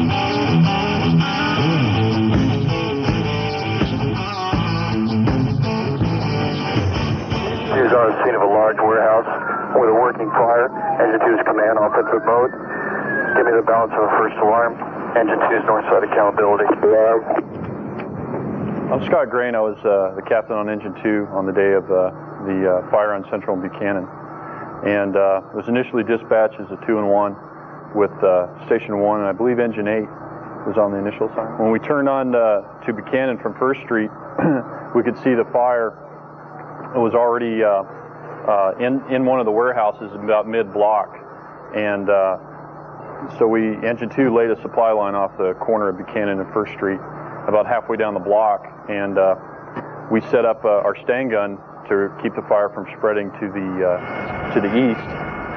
Here's on the scene of a large warehouse with a working fire. Engine 2's command offensive mode. Give me the balance of a first alarm. Engine 2's north side accountability. I'm Scott Grain. I was the captain on Engine 2 on the day of the fire on Central and Buchanan. And was initially dispatched as a 2 and 1 with Station 1, and I believe Engine 8 was on the initial sign. When we turned on to Buchanan from 1st Street, we could see the fire. It was already in one of the warehouses about mid-block, and so Engine 2 laid a supply line off the corner of Buchanan and 1st Street, about halfway down the block, and we set up our stand gun to keep the fire from spreading to the east.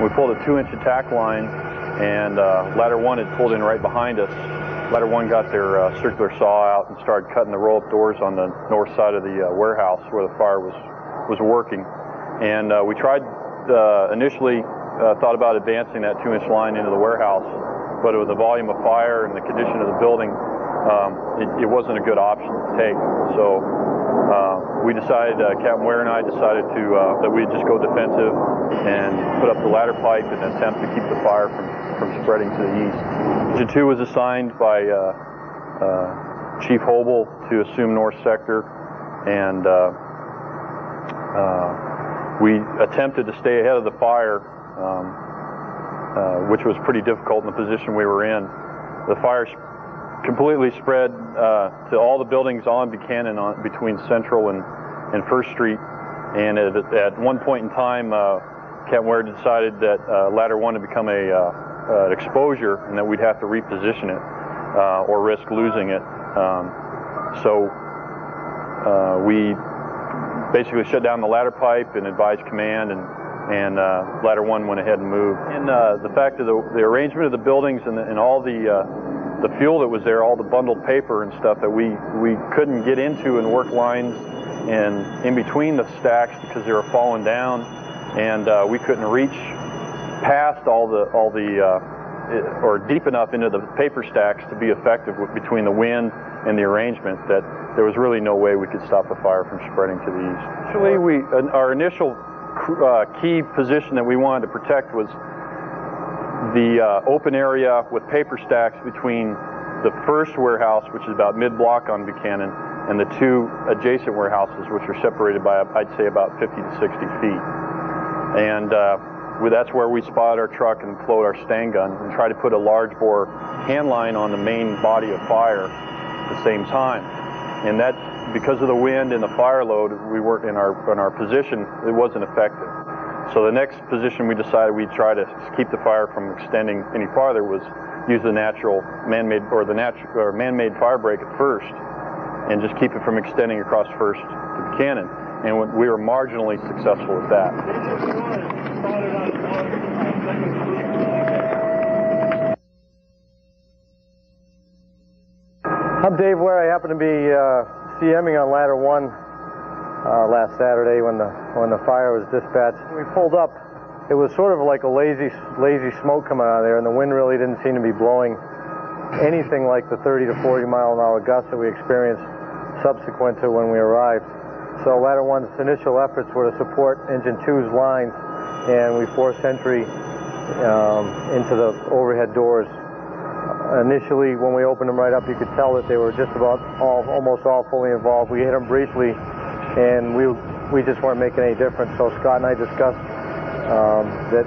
We pulled a 2-inch attack line, and Ladder 1 had pulled in right behind us. Ladder 1 got their circular saw out and started cutting the roll-up doors on the north side of the warehouse where the fire was working. And we tried, initially thought about advancing that 2-inch line into the warehouse, but with the volume of fire and the condition of the building, it wasn't a good option to take. So we decided, Captain Ware and I decided that we'd just go defensive and put up the ladder pipe and attempt to keep the fire from spreading to the east. Engine 2 was assigned by Chief Hobel to assume north sector, and we attempted to stay ahead of the fire, which was pretty difficult in the position we were in. The fire completely spread to all the buildings on Buchanan between Central and 1st Street, and at one point in time, Captain Ware decided that Ladder 1 had become an exposure and that we'd have to reposition it or risk losing it. So we basically shut down the ladder pipe and advised command, and Ladder 1 went ahead and moved. And the fact of the arrangement of the buildings and all the fuel that was there, all the bundled paper and stuff that we couldn't get into and work lines and in between the stacks because they were falling down, and we couldn't reach past or deep enough into the paper stacks to be effective between the wind and the arrangement, that there was really no way we could stop the fire from spreading to the east. Actually, our initial key position that we wanted to protect was the open area with paper stacks between the first warehouse, which is about mid-block on Buchanan, and the 2 adjacent warehouses, which are separated by, I'd say, about 50 to 60 feet. And that's where we spotted our truck and float our stand gun and try to put a large bore hand line on the main body of fire at the same time. And that, because of the wind and the fire load, we weren't in our position, it wasn't effective. So the next position we decided we'd try to keep the fire from extending any farther was use the natural man-made man-made fire break at first, and just keep it from extending across 1st to Buchanan. And we were marginally successful with that. I'm Dave Ware. I happened to be CMing on Ladder 1 last Saturday when the fire was dispatched. We pulled up. It was sort of like a lazy smoke coming out of there, and the wind really didn't seem to be blowing anything like the 30 to 40 mile an hour gusts that we experienced subsequent to when we arrived. So Ladder 1's initial efforts were to support Engine 2's lines, and we forced entry into the overhead doors. Initially, when we opened them right up, you could tell that they were just about almost all fully involved. We hit them briefly, and we just weren't making any difference. So Scott and I discussed that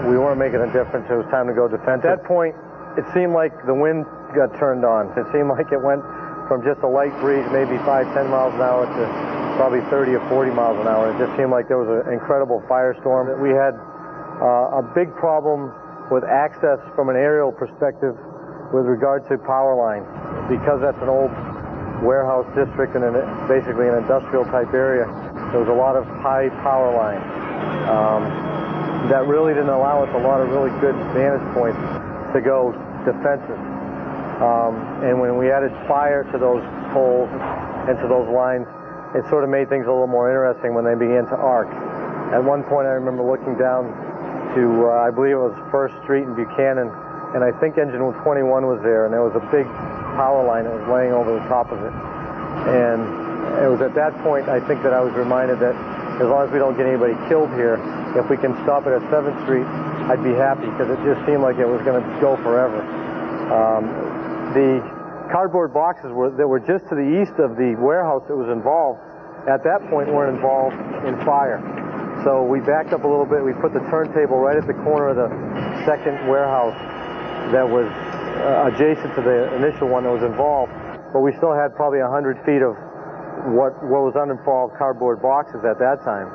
we weren't making a difference. It was time to go defensive. At that point, it seemed like the wind got turned on. It seemed like it went from just a light breeze, maybe 5-10 miles an hour, to probably 30 or 40 miles an hour. It just seemed like there was an incredible firestorm. We had a big problem with access from an aerial perspective with regard to power lines. Because that's an old warehouse district and basically an industrial type area, there was a lot of high power lines. That really didn't allow us a lot of really good vantage points to go defensive. And when we added fire to those poles and to those lines, it sort of made things a little more interesting when they began to arc. At one point I remember looking down to, I believe it was 1st Street in Buchanan, and I think engine 21 was there, and there was a big power line that was laying over the top of it. And it was at that point, I think, that I was reminded that as long as we don't get anybody killed here, if we can stop it at 7th Street, I'd be happy, because it just seemed like it was going to go forever. The cardboard boxes that were just to the east of the warehouse that was involved, at that point weren't involved in fire. So we backed up a little bit. We put the turntable right at the corner of the second warehouse that was adjacent to the initial one that was involved, but we still had probably 100 feet of what was uninvolved cardboard boxes at that time.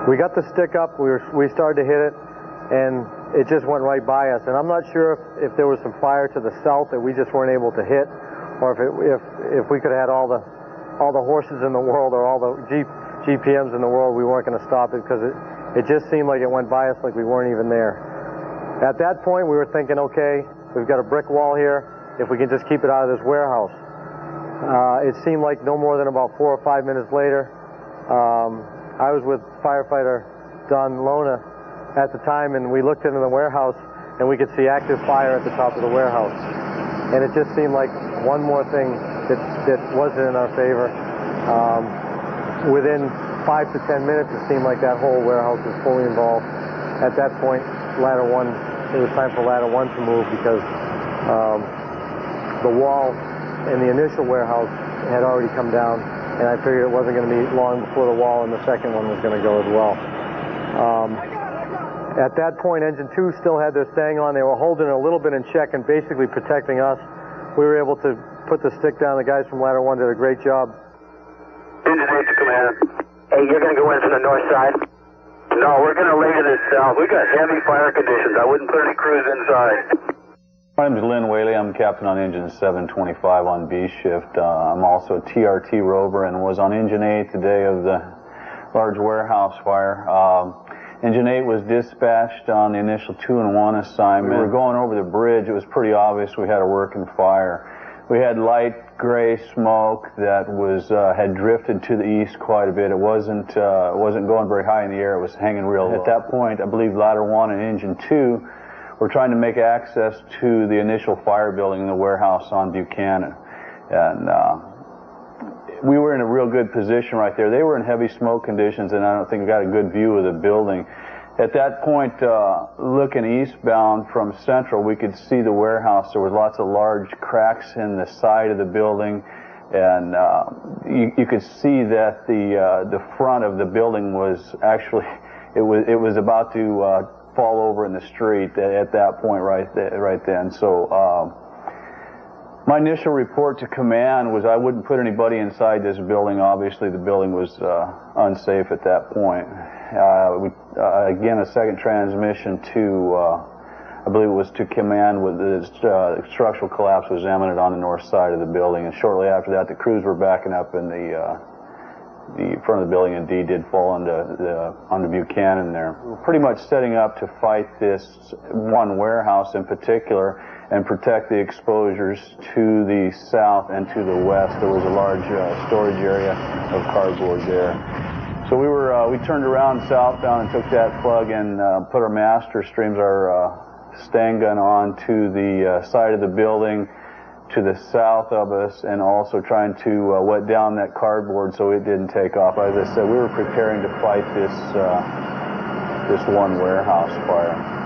We got the stick up, we started to hit it, and it just went right by us. And I'm not sure if there was some fire to the south that we just weren't able to hit, or if we could have had all the horses in the world or all the GPMs in the world, we weren't going to stop it, because it just seemed like it went by us like we weren't even there. At that point, we were thinking, okay, we've got a brick wall here, if we can just keep it out of this warehouse. It seemed like no more than about 4 or 5 minutes later, I was with firefighter Don Lona at the time, and we looked into the warehouse, and we could see active fire at the top of the warehouse. And it just seemed like one more thing that wasn't in our favor. Within 5 to 10 minutes, it seemed like that whole warehouse was fully involved. At that point, it was time for ladder 1 to move, because the wall in the initial warehouse had already come down, and I figured it wasn't going to be long before the wall in the second one was going to go as well. At that point, engine 2 still had their stang on. They were holding it a little bit in check and basically protecting us. We were able to put the stick down. The guys from ladder 1 did a great job. Engine 8 to command. Hey, you're going to go in from the north side? No, we're going to lay to the south. We got heavy fire conditions. I wouldn't put any crews inside. My name is Lynn Whaley. I'm captain on engine 725 on B shift. I'm also a TRT rover and was on engine 8 the day of the large warehouse fire. Engine 8 was dispatched on the initial 2-in-1 assignment. We were going over the bridge. It was pretty obvious we had a working fire. We had light gray smoke that had drifted to the east quite a bit. It wasn't going very high in the air. It was hanging real low. At that point, I believe ladder 1 and engine 2 were trying to make access to the initial fire building in the warehouse on Buchanan. And we were in a real good position right there. They were in heavy smoke conditions, and I don't think we got a good view of the building. At that point, looking eastbound from Central, we could see the warehouse. There was lots of large cracks in the side of the building, and you could see that the front of the building was actually, it was about to fall over in the street at that point right then. So my initial report to command was I wouldn't put anybody inside this building. Obviously, the building was unsafe at that point. Again, a second transmission to, I believe it was to command, with the structural collapse was imminent on the north side of the building. And shortly after that, the crews were backing up in the front of the building, and D did fall onto Buchanan there. We were pretty much setting up to fight this one warehouse in particular and protect the exposures to the south and to the west. There was a large storage area of cardboard there. So we turned around southbound and took that plug and put our master streams, our stang gun on to the side of the building to the south of us, and also trying to wet down that cardboard so it didn't take off. As I said, we were preparing to fight this one warehouse fire.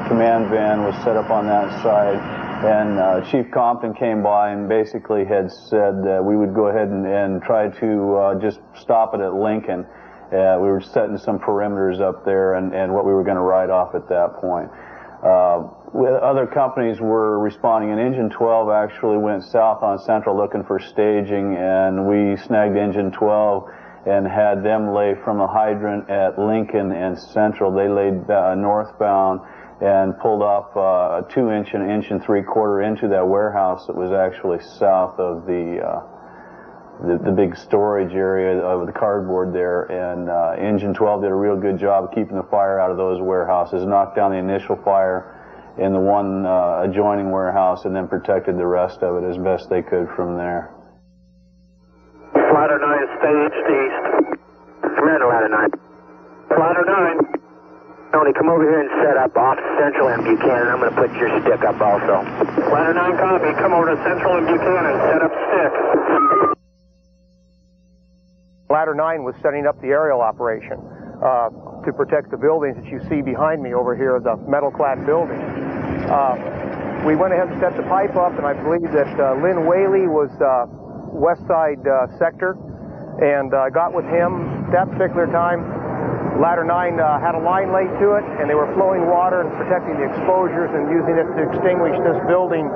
Command van was set up on that side, and Chief Compton came by and basically had said that we would go ahead and try to just stop it at Lincoln. We were setting some perimeters up there and what we were going to ride off at that point. Other companies were responding, and Engine 12 actually went south on Central looking for staging, and we snagged Engine 12 and had them lay from a hydrant at Lincoln and Central. They laid northbound and pulled off a 2-inch and 1 3/4 into that warehouse that was actually south of the big storage area of the cardboard there. And Engine 12 did a real good job of keeping the fire out of those warehouses, knocked down the initial fire in the one adjoining warehouse, and then protected the rest of it as best they could from there. Ladder 9 staged east. Commander, Ladder 9. Ladder 9. No, Tony, come over here and set up off Central and Buchanan. I'm going to put your stick up also. Ladder 9 copy. Come over to Central and Buchanan. Set up stick. Ladder 9 was setting up the aerial operation to protect the buildings that you see behind me over here, the metal-clad building. We went ahead and set the pipe up, and I believe that Lynn Whaley was west side sector, and I got with him. That particular time, Ladder 9 had a line laid to it, and they were flowing water and protecting the exposures and using it to extinguish this building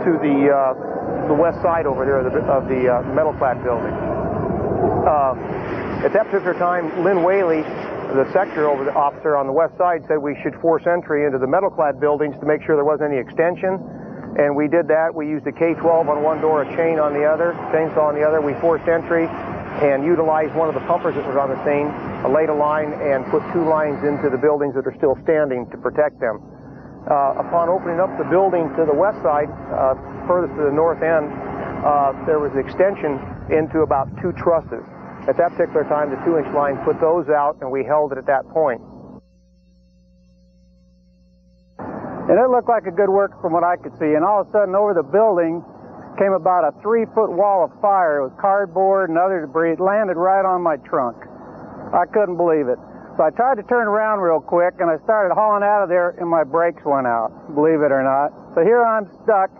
to the west side over there of the metal-clad building. At that particular time, Lynn Whaley, the sector officer on the west side, said we should force entry into the metal-clad buildings to make sure there wasn't any extension, and we did that. We used a K-12 on one door, a chainsaw on the other. We forced entry and utilized one of the pumpers that was on the scene, laid a line, and put 2 lines into the buildings that are still standing to protect them. Upon opening up the building to the west side, furthest to the north end, there was extension into about 2 trusses. At that particular time, the 2-inch line put those out, and we held it at that point. And it looked like a good work from what I could see. And all of a sudden, over the building came about a 3-foot wall of fire. It was cardboard and other debris. It landed right on my trunk. I couldn't believe it. So I tried to turn around real quick, and I started hauling out of there, and my brakes went out, believe it or not. So here I'm stuck,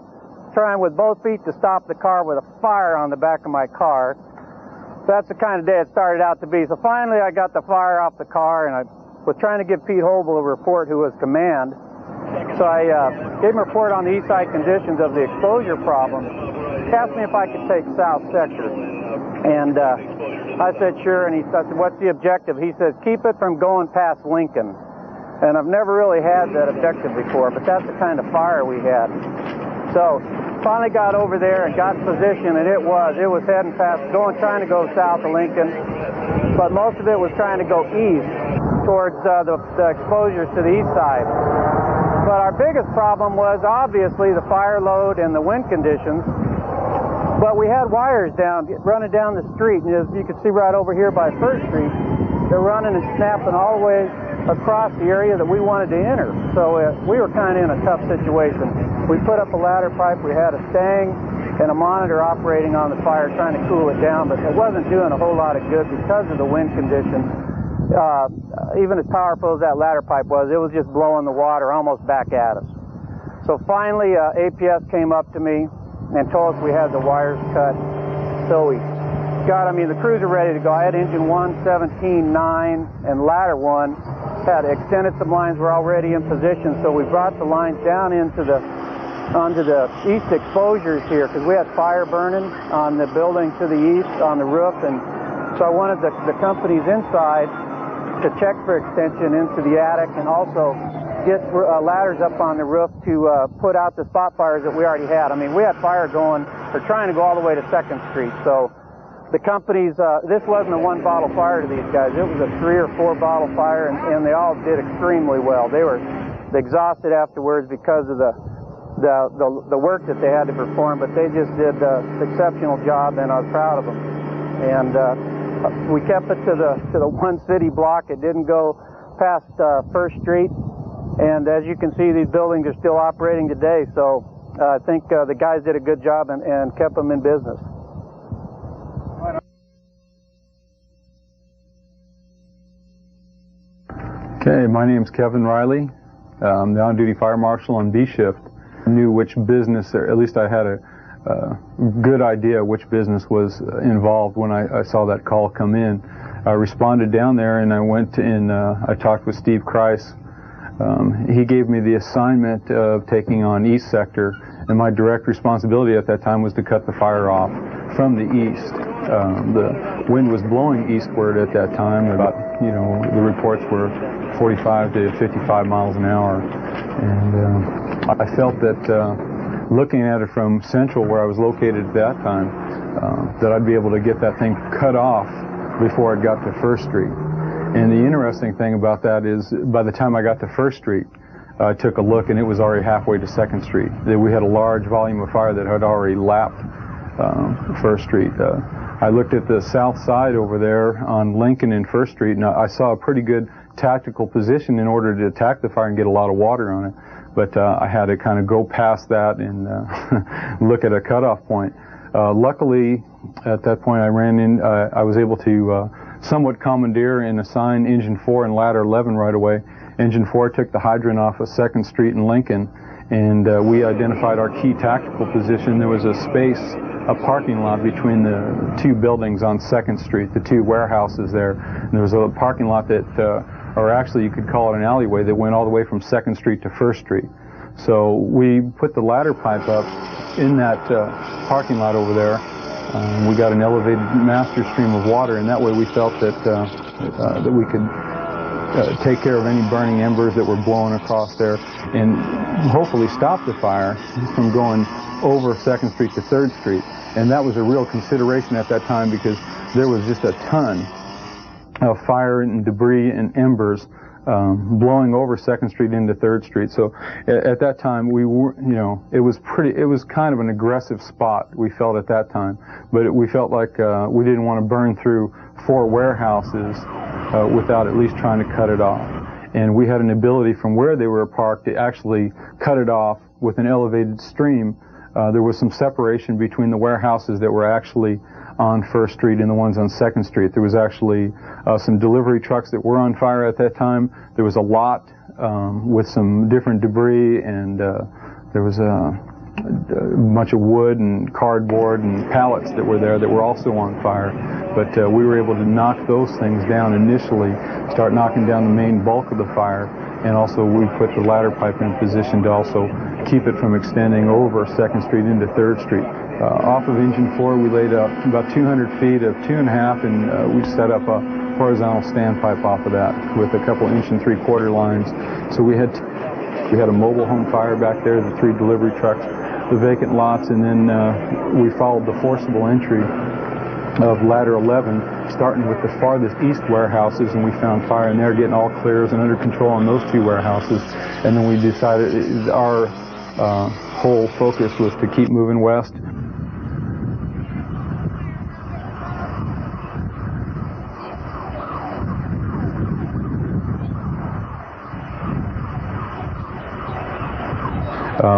trying with both feet to stop the car with a fire on the back of my car. That's the kind of day it started out to be. So finally I got the fire off the car, and I was trying to give Pete Hobel a report, who was command. So I gave him a report on the east side conditions of the exposure problem. He asked me if I could take south sector. And I said sure, and I said, what's the objective? He says, keep it from going past Lincoln. And I've never really had that objective before, but that's the kind of fire we had. So finally got over there and got in position, and it was heading past, trying to go south of Lincoln, but most of it was trying to go east towards the exposures to the east side. But our biggest problem was obviously the fire load and the wind conditions. But we had wires running down the street, and as you can see right over here by First Street, they're running and snapping all the way across the area that we wanted to enter. So we were kind of in a tough situation. We put up a ladder pipe, we had a stang and a monitor operating on the fire trying to cool it down, but it wasn't doing a whole lot of good because of the wind conditions. Even as powerful as that ladder pipe was, it was just blowing the water almost back at us. So finally APS came up to me and told us we had the wires cut. So we the crews are ready to go. I had engine 1, 17, 9, and ladder 1 had extended some lines, were already in position, so we brought the lines down onto the east exposures here, because we had fire burning on the building to the east on the roof, and so I wanted the companies inside to check for extension into the attic and also get ladders up on the roof to put out the spot fires that we already had. I mean, we had fire going, or trying to go all the way to 2nd Street, so the companies, this wasn't a 1-bottle fire to these guys. It was a 3 or 4-bottle fire, and they all did extremely well. They were exhausted afterwards because of the work that they had to perform, but they just did an exceptional job, and I was proud of them. And we kept it to the one city block. It didn't go past First Street, and as you can see, these buildings are still operating today. So I think the guys did a good job and kept them in business. Okay, my name's Kevin Riley. I'm the on-duty fire marshal on B shift. I knew which business, or at least I had a good idea which business was involved when I saw that call come in. I responded down there, and I went and I talked with Steve Kreis. He gave me the assignment of taking on East Sector, and my direct responsibility at that time was to cut the fire off from the east. The wind was blowing eastward at that time. About, the reports were 45 to 55 miles an hour, and I felt that looking at it from Central, where I was located at that time, that I'd be able to get that thing cut off before it got to First Street. And the interesting thing about that is, by the time I got to First Street, I took a look, and it was already halfway to 2nd Street. We had a large volume of fire that had already lapped First Street. I looked at the south side over there on Lincoln and First Street, and I saw a pretty good tactical position in order to attack the fire and get a lot of water on it. But I had to kind of go past that and look at a cutoff point. Luckily, at that point, I was able to somewhat commandeer and assign Engine 4 and Ladder 11 right away. Engine 4 took the hydrant off of 2nd Street in Lincoln, and we identified our key tactical position. There was a space, a parking lot between the two buildings on 2nd Street, the two warehouses there. And there was a parking lot that, or actually you could call it an alleyway, that went all the way from 2nd Street to 1st Street. So we put the ladder pipe up in that parking lot over there. We got an elevated master stream of water, and that way we felt that that we could take care of any burning embers that were blowing across there and hopefully stop the fire from going over 2nd Street to 3rd Street. And that was a real consideration at that time because there was just a ton of fire and debris and embers blowing over 2nd Street into 3rd Street. So at that time we were, it was kind of an aggressive spot, we felt at that time. But we felt like we didn't want to burn through 4 warehouses without at least trying to cut it off. And we had an ability from where they were parked to actually cut it off with an elevated stream. There was some separation between the warehouses that were actually on 1st Street and the ones on 2nd Street. There was actually some delivery trucks that were on fire at that time. There was a lot with some different debris, and there was a bunch of wood and cardboard and pallets that were there that were also on fire. But we were able to knock those things down initially, start knocking down the main bulk of the fire, and also we put the ladder pipe in position to also keep it from extending over 2nd Street into 3rd Street. Off of Engine 4, we laid up about 200 feet of 2.5, and we set up a horizontal standpipe off of that with a couple 1 3/4 lines. So we had a mobile home fire back there, the 3 delivery trucks, the vacant lots, and then we followed the forcible entry of Ladder 11, starting with the farthest east warehouses, and we found fire in there, getting all clears and under control on those 2 warehouses. And then we decided our whole focus was to keep moving west.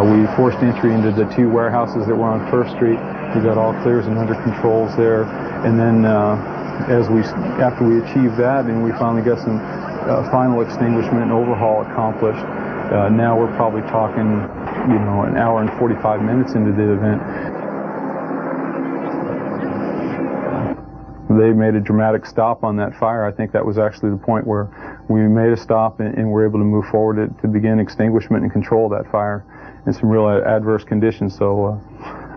We forced entry into the 2 warehouses that were on 1st Street. We got all clears and under controls there. And then after we achieved that, and we finally got some final extinguishment and overhaul accomplished, now we're probably talking, an hour and 45 minutes into the event. They made a dramatic stop on that fire. I think that was actually the point where we made a stop and were able to move forward to begin extinguishment and control that fire in some real adverse conditions. So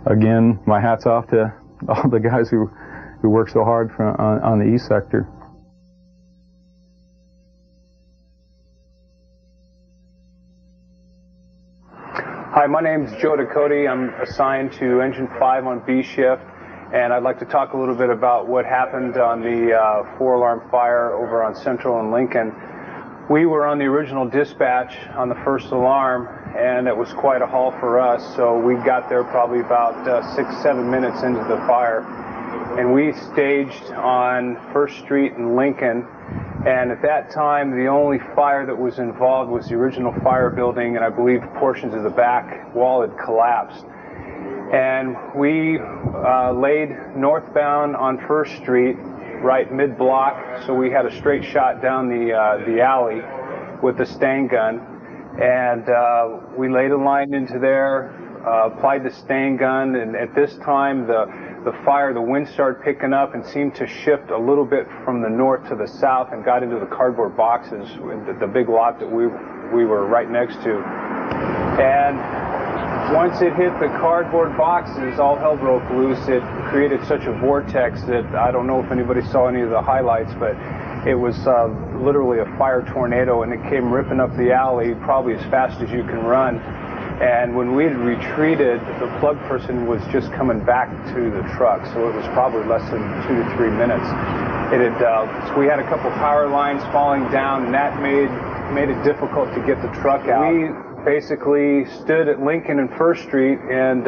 again, my hat's off to all the guys who work so hard on the east sector. Hi, my name's Joe Ducote. I'm assigned to Engine 5 on B shift, and I'd like to talk a little bit about what happened on the 4-alarm fire over on Central and Lincoln. We were on the original dispatch on the first alarm, and it was quite a haul for us, so we got there probably about 6-7 minutes into the fire. And we staged on 1st Street in Lincoln, and at that time the only fire that was involved was the original fire building, and I believe portions of the back wall had collapsed. And we laid northbound on 1st Street, right mid-block, so we had a straight shot down the alley with the stain gun. And we laid a line into there, applied the stain gun, and at this time the fire, the wind started picking up and seemed to shift a little bit from the north to the south and got into the cardboard boxes, the big lot that we were right next to. And once it hit the cardboard boxes, all hell broke loose. It created such a vortex that I don't know if anybody saw any of the highlights, but it was literally a fire tornado, and it came ripping up the alley probably as fast as you can run. And when we had retreated, the plug person was just coming back to the truck, so it was probably less than 2 to 3 minutes. So we had a couple power lines falling down, and that made it difficult to get the truck out. We basically stood at Lincoln and First Street, and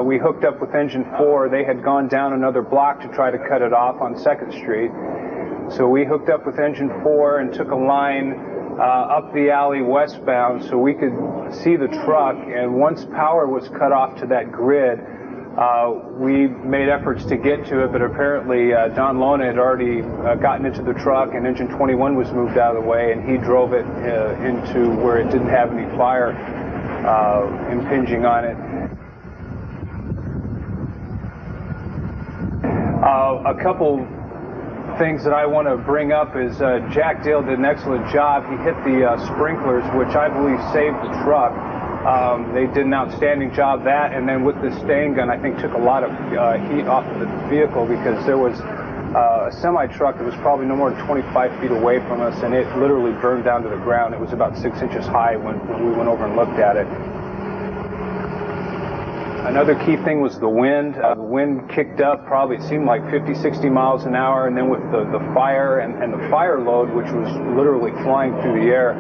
we hooked up with Engine 4. They had gone down another block to try to cut it off on 2nd Street. So we hooked up with Engine 4 and took a line up the alley westbound so we could see the truck, and once power was cut off to that grid, we made efforts to get to it, but apparently Don Lona had already gotten into the truck, and Engine 21 was moved out of the way, and he drove it into where it didn't have any fire impinging on it. A couple things that I want to bring up is Jack Dale did an excellent job. He hit the sprinklers, which I believe saved the truck. They did an outstanding job that, and then with the stain gun, I think took a lot of heat off of the vehicle, because there was a semi-truck that was probably no more than 25 feet away from us, and it literally burned down to the ground. It was about 6 inches high when we went over and looked at it. Another key thing was the wind. The wind kicked up, probably it seemed like 50, 60 miles an hour, and then with the fire and the fire load, which was literally flying through the air,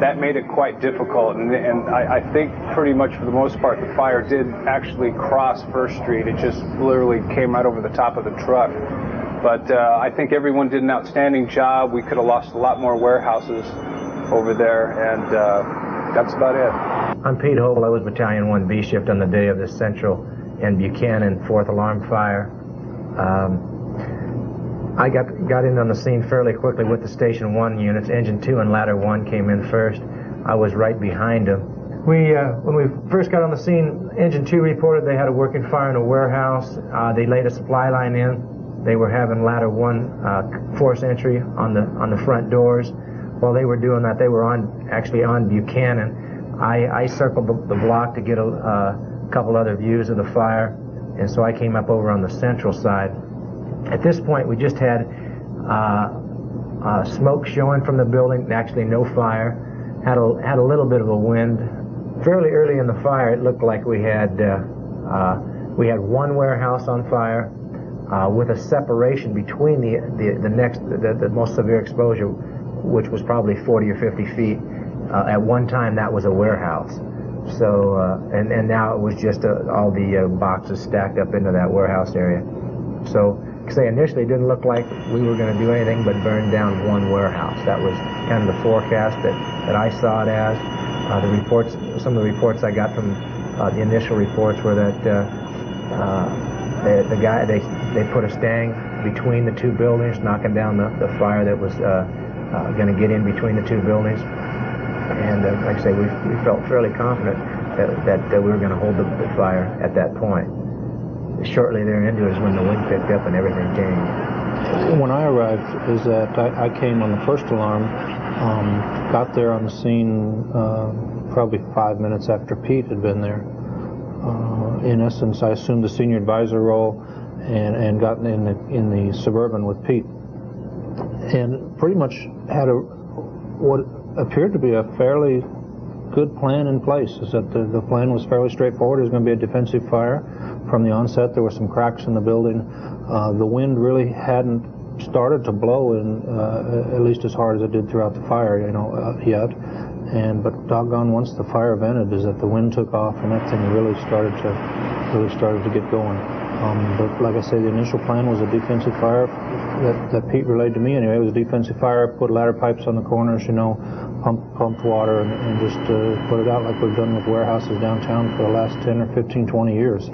that made it quite difficult. And I think pretty much for the most part the fire did actually cross First Street. It just literally came right over the top of the truck. But I think everyone did an outstanding job. We could have lost a lot more warehouses over there, and that's about it. I'm Pete Hobel. I was Battalion 1 B shift on the day of the Central and Buchanan 4th alarm fire. I got in on the scene fairly quickly with the Station 1 units. Engine 2 and Ladder 1 came in first. I was right behind them. When we first got on the scene, Engine 2 reported they had a working fire in a warehouse. They laid a supply line in. They were having Ladder 1 force entry on the front doors. While they were doing that, they were actually on Buchanan. I circled the block to get a couple other views of the fire, and so I came up over on the central side. At this point, we just had smoke showing from the building, actually no fire. Had a little bit of a wind. Fairly early in the fire, it looked like we had one warehouse on fire with a separation between the most severe exposure, which was probably 40 or 50 feet. At one time, that was a warehouse. So, and now it was just all the boxes stacked up into that warehouse area. So, say initially, it didn't look like we were going to do anything but burn down one warehouse. That was kind of the forecast that I saw it as. Some of the reports I got from the initial reports were that they put a stang between the two buildings, knocking down the fire that was going to get in between the two buildings. And like I say, we felt fairly confident that we were going to hold the fire at that point. Shortly thereafter is when the wind picked up and everything changed. When I arrived, is that I came on the first alarm, got there on the scene probably 5 minutes after Pete had been there. In essence, I assumed the senior advisor role and got in the Suburban with Pete, and pretty much had what appeared to be a fairly good plan in place. Is that the plan was fairly straightforward. It was going to be a defensive fire. From the onset, there were some cracks in the building. The wind really hadn't started to blow in at least as hard as it did throughout the fire, yet. But doggone, once the fire vented, is that the wind took off and that thing really started to get going. But like I say, the initial plan was a defensive fire that Pete relayed to me anyway. It was a defensive fire. Put ladder pipes on the corners, pumped water and just put it out like we've done with warehouses downtown for the last 10 or 15, 20 years.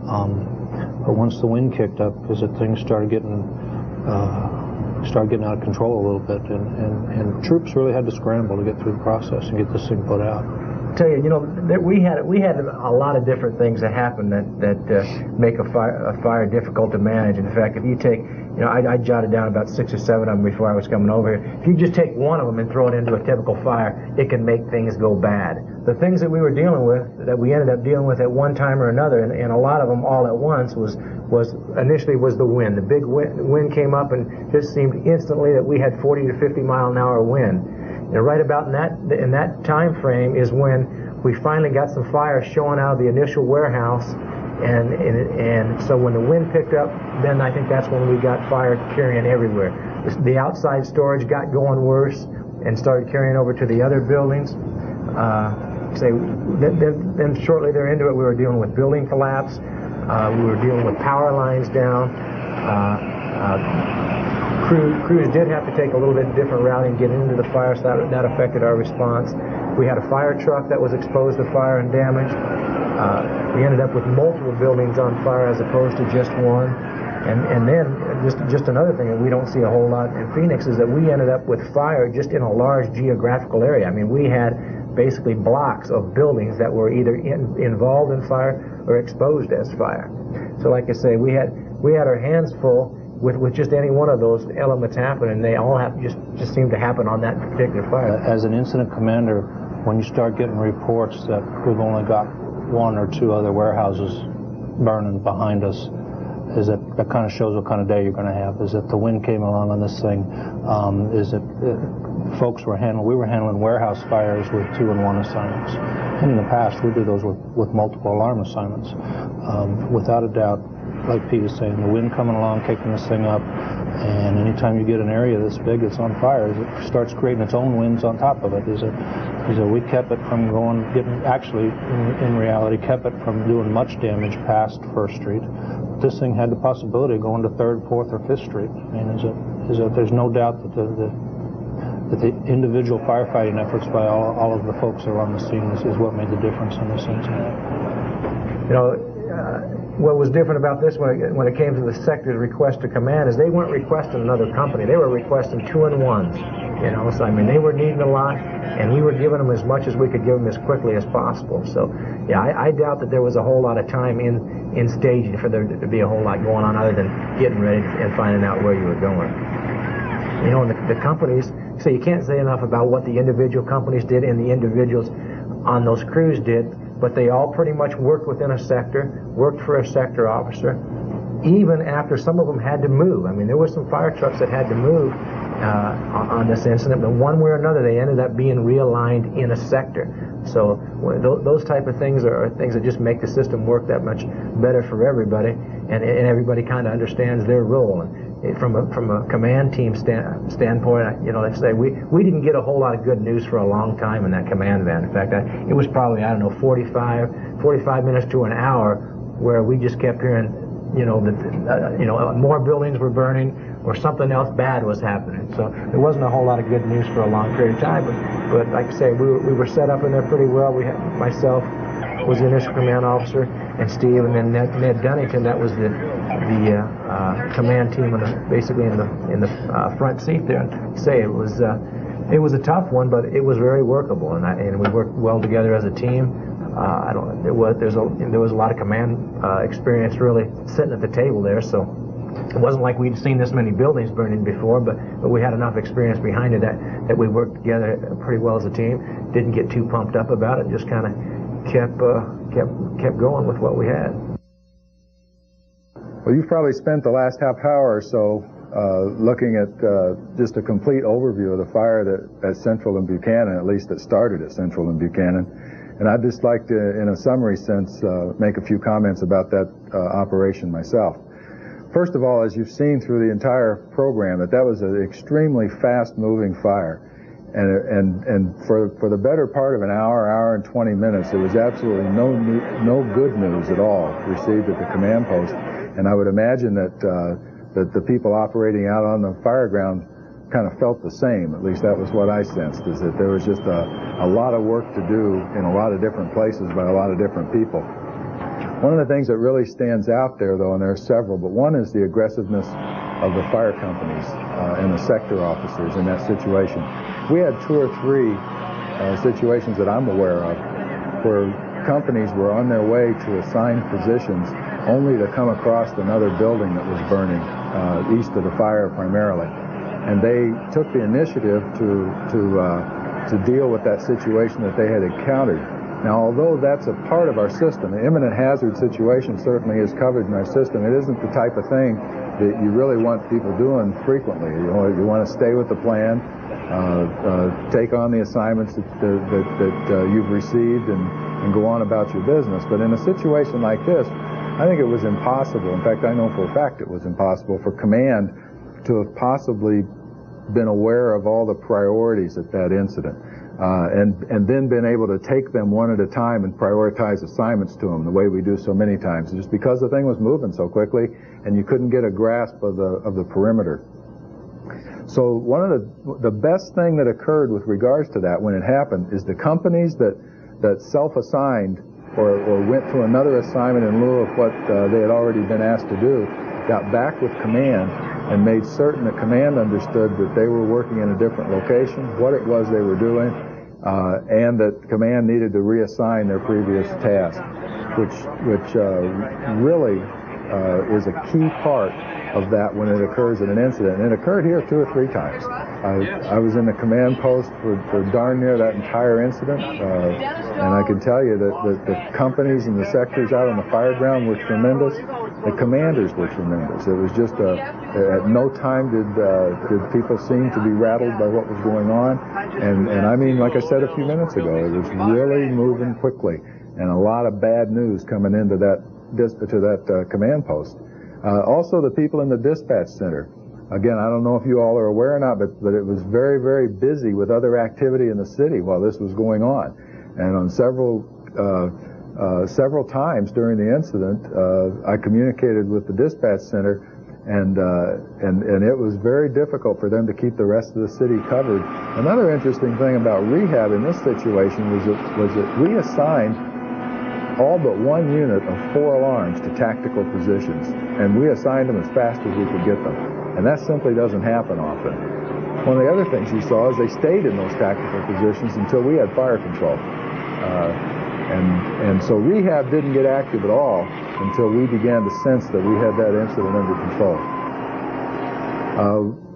But once the wind kicked up, because the thing started getting out of control a little bit, and troops really had to scramble to get through the process and get this thing put out. I tell you, we had a lot of different things that happen that make a fire difficult to manage. In fact, if you take, I jotted down about 6 or 7 of them before I was coming over here. If you just take one of them and throw it into a typical fire, it can make things go bad. The things that we were dealing with, that we ended up dealing with at one time or another, and a lot of them all at once, was initially the wind. The big wind came up and just seemed instantly that we had 40 to 50 mile an hour wind. And right about in that time frame is when we finally got some fire showing out of the initial warehouse, and so when the wind picked up, then I think that's when we got fire carrying everywhere. The outside storage got going worse and started carrying over to the other buildings. say, then shortly thereafter, we were dealing with building collapse. We were dealing with power lines down. Crews did have to take a little bit different route and get into the fire, so that affected our response. We had a fire truck that was exposed to fire and damage. We ended up with multiple buildings on fire as opposed to just one. And then just another thing that we don't see a whole lot in Phoenix is that we ended up with fire just in a large geographical area. I mean, we had basically blocks of buildings that were either involved in fire or exposed as fire. So like I say, we had our hands full with just any one of those elements happening, and they all just seem to happen on that particular fire. As an incident commander, when you start getting reports that we've only got one or two other warehouses burning behind us, is that kind of shows what kind of day you're going to have. Is that the wind came along on this thing? Is it we were handling warehouse fires with 2 and 1 assignments. And in the past, we did those with multiple alarm assignments. Without a doubt, like Pete is saying, the wind coming along, kicking this thing up, and anytime you get an area this big that's on fire, it starts creating its own winds on top of it. Is it we kept it from in reality, kept it from doing much damage past 1st Street. This thing had the possibility of going to 3rd, 4th, or 5th Street. I mean, there's no doubt that the individual firefighting efforts by all of the folks that are on the scene is what made the difference in this incident. You know, what was different about this when it came to the sector's request to command is they weren't requesting another company. They were requesting 2 and 1s. You know, so I mean, they were needing a lot, and we were giving them as much as we could give them as quickly as possible. So, yeah, I doubt that there was a whole lot of time in staging for there to be a whole lot going on other than getting ready and finding out where you were going. You know, and the companies, so you can't say enough about what the individual companies did and the individuals on those crews did, but they all pretty much worked within a sector, worked for a sector officer, even after some of them had to move. I mean, there were some fire trucks that had to move on this incident, but one way or another they ended up being realigned in a sector. So those type of things are things that just make the system work that much better for everybody, and everybody kind of understands their role. And from a command team standpoint, you know, like I say, we didn't get a whole lot of good news for a long time in that command van. In fact, it was probably, 45 minutes to an hour where we just kept hearing, more buildings were burning or something else bad was happening. So there wasn't a whole lot of good news for a long period of time. But like I say, we were set up in there pretty well. We had myself was the initial command officer, and Steve, and then Ned Dunnington, that was the command team, basically in the front seat there. And say it was a tough one, but it was very workable, and we worked well together as a team. There was a lot of command experience really sitting at the table there, so it wasn't like we'd seen this many buildings burning before, but we had enough experience behind it that we worked together pretty well as a team. Didn't get too pumped up about it, just kind of kept going with what we had. Well, you've probably spent the last half hour or so looking at just a complete overview of the fire at Central and Buchanan, at least that started at Central and Buchanan. And I'd just like to, in a summary sense, make a few comments about that operation myself. First of all, as you've seen through the entire program, that was an extremely fast-moving fire. And for the better part of an hour and 20 minutes, there was absolutely no good news at all received at the command post. And I would imagine that the people operating out on the fire ground kind of felt the same. At least that was what I sensed, is that there was just a lot of work to do in a lot of different places by a lot of different people. One of the things that really stands out there, though, and there are several, but one is the aggressiveness of the fire companies and the sector officers in that situation. We had 2 or 3 situations that I'm aware of where companies were on their way to assigned positions only to come across another building that was burning east of the fire primarily. And they took the initiative to deal with that situation that they had encountered. Now, although that's a part of our system, the imminent hazard situation certainly is covered in our system. It isn't the type of thing that you really want people doing frequently. You want to stay with the plan, take on the assignments that you've received, and go on about your business. But in a situation like this, I think it was impossible. In fact, I know for a fact it was impossible for command to have possibly been aware of all the priorities at that incident. and then been able to take them one at a time and prioritize assignments to them the way we do so many times, just because the thing was moving so quickly and you couldn't get a grasp of the perimeter. So one of the best thing that occurred with regards to that when it happened is the companies that self-assigned or went to another assignment in lieu of what they had already been asked to do got back with command and made certain that command understood that they were working in a different location, what it was they were doing, and that command needed to reassign their previous task, which really is a key part of that when it occurs in an incident. And it occurred here 2 or 3 times. I was in the command post for darn near that entire incident, and I can tell you that the companies and the sectors out on the fire ground were tremendous. The commanders were tremendous. It was just at no time did people seem to be rattled by what was going on, and I mean, like I said a few minutes ago, it was really moving quickly, and a lot of bad news coming into that command post. Also, the people in the dispatch center. Again, I don't know if you all are aware or not, but it was very, very busy with other activity in the city while this was going on. And on several times during the incident, I communicated with the dispatch center, and it was very difficult for them to keep the rest of the city covered. Another interesting thing about rehab in this situation was that we assigned all but one unit of 4 alarms to tactical positions, and we assigned them as fast as we could get them. And that simply doesn't happen often. One of the other things you saw is they stayed in those tactical positions until we had fire control. And so rehab didn't get active at all until we began to sense that we had that incident under control.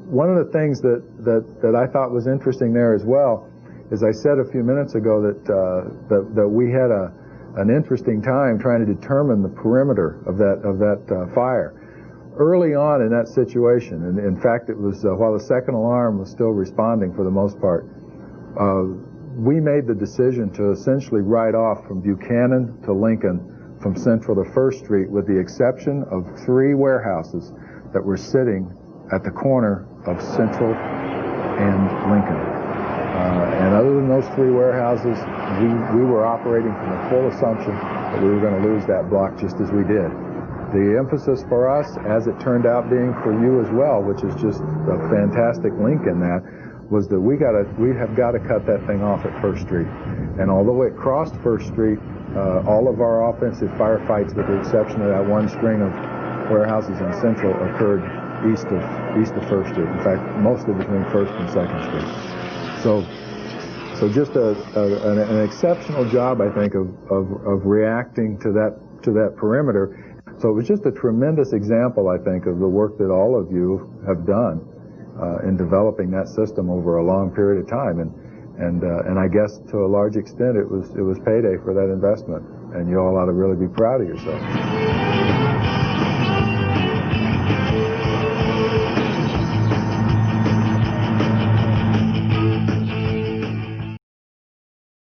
One of the things that I thought was interesting there as well is I said a few minutes ago that we had an interesting time trying to determine the perimeter of that fire. Early on in that situation, and in fact it was while the second alarm was still responding for the most part, we made the decision to essentially ride off from Buchanan to Lincoln from Central to 1st Street, with the exception of 3 warehouses that were sitting at the corner of Central and Lincoln. And other than those 3 warehouses, we were operating from the full assumption that we were going to lose that block just as we did. The emphasis for us, as it turned out being for you as well, which is just a fantastic link in that, was that we have got to cut that thing off at 1st Street. And although it crossed 1st Street, all of our offensive firefights, with the exception of that one string of warehouses in Central, occurred east of 1st Street. In fact, mostly between 1st and 2nd Street. So just an exceptional job, I think, of reacting to that perimeter. So it was just a tremendous example, I think, of the work that all of you have done in developing that system over a long period of time. And I guess to a large extent it was payday for that investment, and you all ought to really be proud of yourselves.